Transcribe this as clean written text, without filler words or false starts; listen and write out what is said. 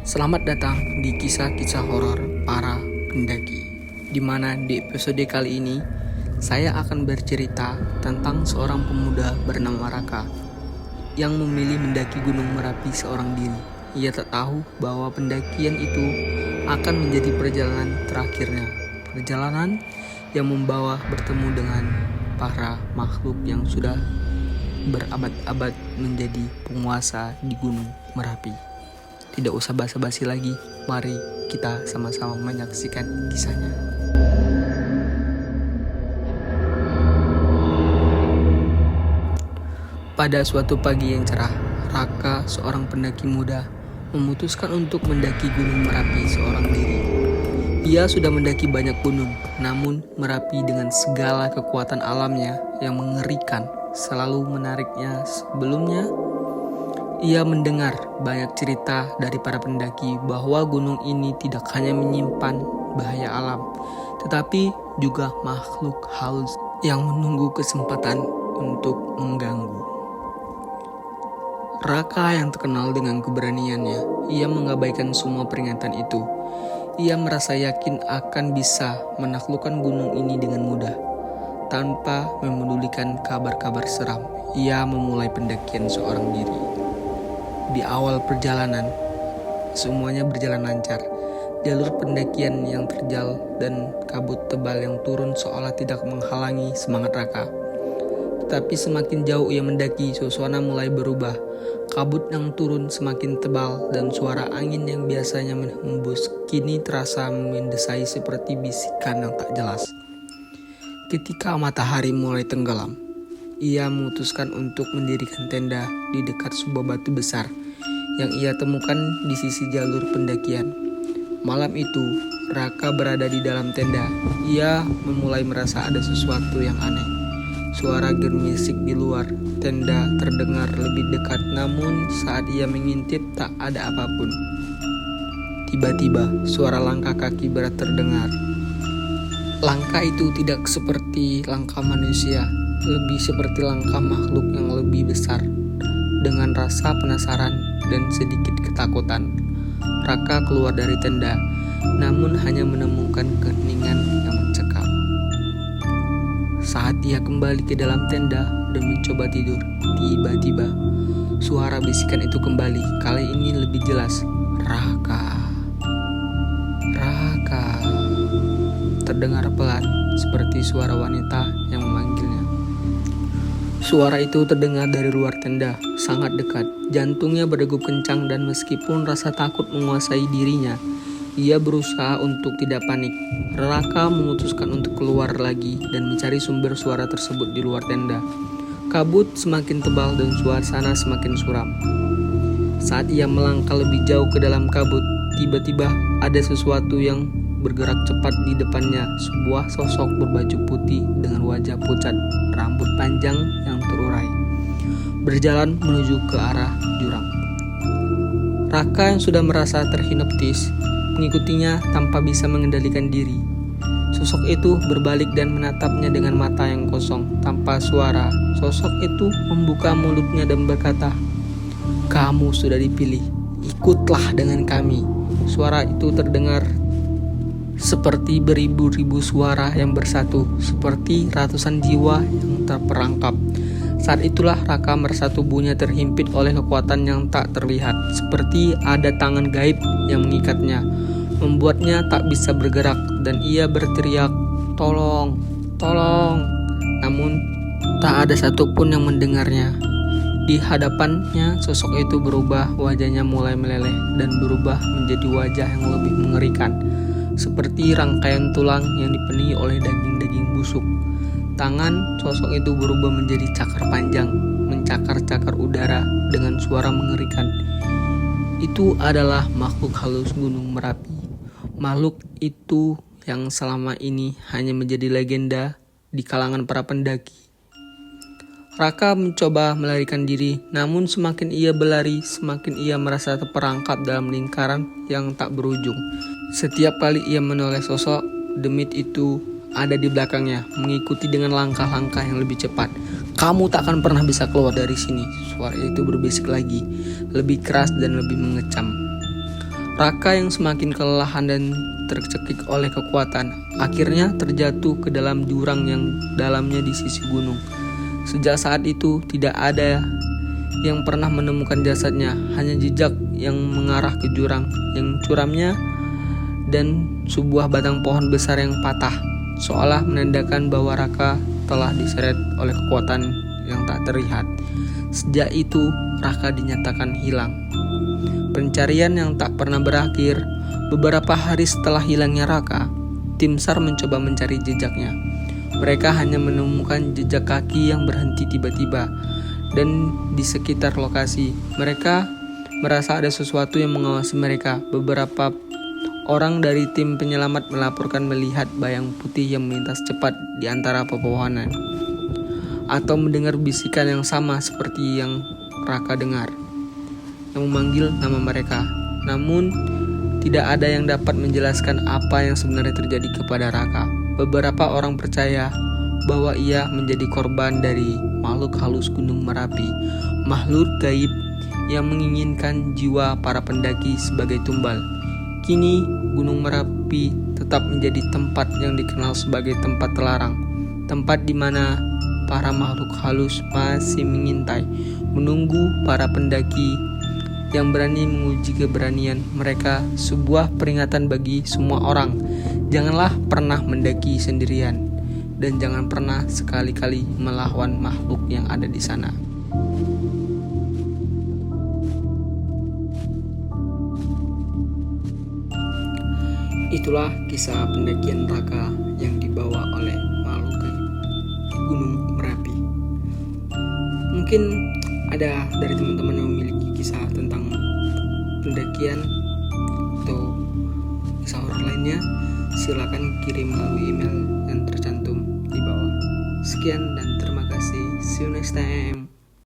Selamat datang di kisah-kisah horor para pendaki. Di mana di episode kali ini saya akan bercerita tentang seorang pemuda bernama Raka yang memilih mendaki Gunung Merapi seorang diri. Ia tak tahu bahwa pendakian itu akan menjadi perjalanan terakhirnya. Perjalanan yang membawa bertemu dengan para makhluk yang sudah berabad-abad menjadi penguasa di Gunung Merapi. Tidak usah basa-basi lagi, mari kita sama-sama menyaksikan kisahnya. Pada suatu pagi yang cerah, Raka, seorang pendaki muda, memutuskan untuk mendaki Gunung Merapi seorang diri. Ia sudah mendaki banyak gunung, namun Merapi dengan segala kekuatan alamnya yang mengerikan selalu menariknya. Sebelumnya, ia mendengar banyak cerita dari para pendaki bahwa gunung ini tidak hanya menyimpan bahaya alam, tetapi juga makhluk halus yang menunggu kesempatan untuk mengganggu. Raka yang terkenal dengan keberaniannya, ia mengabaikan semua peringatan itu. Ia merasa yakin akan bisa menaklukkan gunung ini dengan mudah. Tanpa memedulikan kabar-kabar seram, ia memulai pendakian seorang diri. Di awal perjalanan, semuanya berjalan lancar. Jalur pendakian yang terjal dan kabut tebal yang turun seolah tidak menghalangi semangat Raka. Tetapi semakin jauh ia mendaki, suasana mulai berubah. Kabut yang turun semakin tebal dan suara angin yang biasanya menghembus kini terasa mendesai seperti bisikan yang tak jelas. Ketika matahari mulai tenggelam, ia memutuskan untuk mendirikan tenda di dekat sebuah batu besar yang ia temukan di sisi jalur pendakian. Malam itu, Raka berada di dalam tenda. Ia mulai merasa ada sesuatu yang aneh. Suara gemisik di luar tenda terdengar lebih dekat, namun saat ia mengintip tak ada apapun. Tiba-tiba, suara langkah kaki berat terdengar. Langkah itu tidak seperti langkah manusia, lebih seperti langkah makhluk yang lebih besar. Dengan rasa penasaran dan sedikit ketakutan, Raka keluar dari tenda, namun hanya menemukan keheningan yang mencekam. Saat ia kembali ke dalam tenda dan mencoba tidur, tiba-tiba suara bisikan itu kembali. Kali ini lebih jelas. Raka, Raka. Terdengar pelan, seperti suara wanita yang memanggilnya. Suara itu terdengar dari luar tenda, sangat dekat. Jantungnya berdegup kencang dan meskipun rasa takut menguasai dirinya, ia berusaha untuk tidak panik. Raka memutuskan untuk keluar lagi dan mencari sumber suara tersebut di luar tenda. Kabut semakin tebal dan suasana semakin suram. Saat ia melangkah lebih jauh ke dalam kabut, tiba-tiba ada sesuatu yang bergerak cepat di depannya. Sebuah sosok berbaju putih dengan wajah pucat, rambut panjang yang terurai, berjalan menuju ke arah jurang. Raka yang sudah merasa terhipnotis mengikutinya tanpa bisa mengendalikan diri. Sosok itu berbalik dan menatapnya dengan mata yang kosong, tanpa suara. Sosok itu membuka mulutnya dan berkata, "Kamu sudah dipilih, ikutlah dengan kami." Suara itu terdengar seperti beribu-ribu suara yang bersatu, seperti ratusan jiwa yang terperangkap. Saat itulah Raka merasa tubuhnya terhimpit oleh kekuatan yang tak terlihat, seperti ada tangan gaib yang mengikatnya, membuatnya tak bisa bergerak, dan ia berteriak, "Tolong, tolong!" Namun tak ada satupun yang mendengarnya. Di hadapannya sosok itu berubah, wajahnya mulai meleleh dan berubah menjadi wajah yang lebih mengerikan, seperti rangkaian tulang yang dipenuhi oleh daging-daging busuk. Tangan sosok itu berubah menjadi cakar panjang, mencakar-cakar udara dengan suara mengerikan. Itu adalah makhluk halus Gunung Merapi. Makhluk itu yang selama ini hanya menjadi legenda di kalangan para pendaki. Raka mencoba melarikan diri, namun semakin ia berlari, semakin ia merasa terperangkap dalam lingkaran yang tak berujung. Setiap kali ia menoleh, sosok demit itu ada di belakangnya, mengikuti dengan langkah-langkah yang lebih cepat. "Kamu tak akan pernah bisa keluar dari sini." Suara itu berbisik lagi, lebih keras dan lebih mengecam. Raka yang semakin kelelahan dan tercekik oleh kekuatan, akhirnya terjatuh ke dalam jurang yang dalamnya di sisi gunung. Sejak saat itu tidak ada yang pernah menemukan jasadnya, hanya jejak yang mengarah ke jurang yang curamnya dan sebuah batang pohon besar yang patah, seolah menandakan bahwa Raka telah diseret oleh kekuatan yang tak terlihat. Sejak itu, Raka dinyatakan hilang. Pencarian yang tak pernah berakhir. Beberapa hari setelah hilangnya Raka, tim SAR mencoba mencari jejaknya. Mereka hanya menemukan jejak kaki yang berhenti tiba-tiba, dan di sekitar lokasi mereka merasa ada sesuatu yang mengawasi mereka. Beberapa orang dari tim penyelamat melaporkan melihat bayang putih yang melintas cepat di antara pepohonan, atau mendengar bisikan yang sama seperti yang Raka dengar, yang memanggil nama mereka. Namun tidak ada yang dapat menjelaskan apa yang sebenarnya terjadi kepada Raka. Beberapa orang percaya bahwa ia menjadi korban dari makhluk halus Gunung Merapi, makhluk gaib yang menginginkan jiwa para pendaki sebagai tumbal. Kini Gunung Merapi tetap menjadi tempat yang dikenal sebagai tempat terlarang, tempat di mana para makhluk halus masih mengintai, menunggu para pendaki yang berani menguji keberanian mereka. Sebuah peringatan bagi semua orang, janganlah pernah mendaki sendirian, dan jangan pernah sekali-kali melawan makhluk yang ada di sana. Itulah kisah pendakian Raka yang dibawa oleh makhluk gaib di Gunung Merapi. Mungkin ada dari teman-teman yang memiliki kisah tentang pendakian atau kisah horor lainnya, silakan kirim melalui email yang tercantum di bawah. Sekian dan terima kasih. See you next time.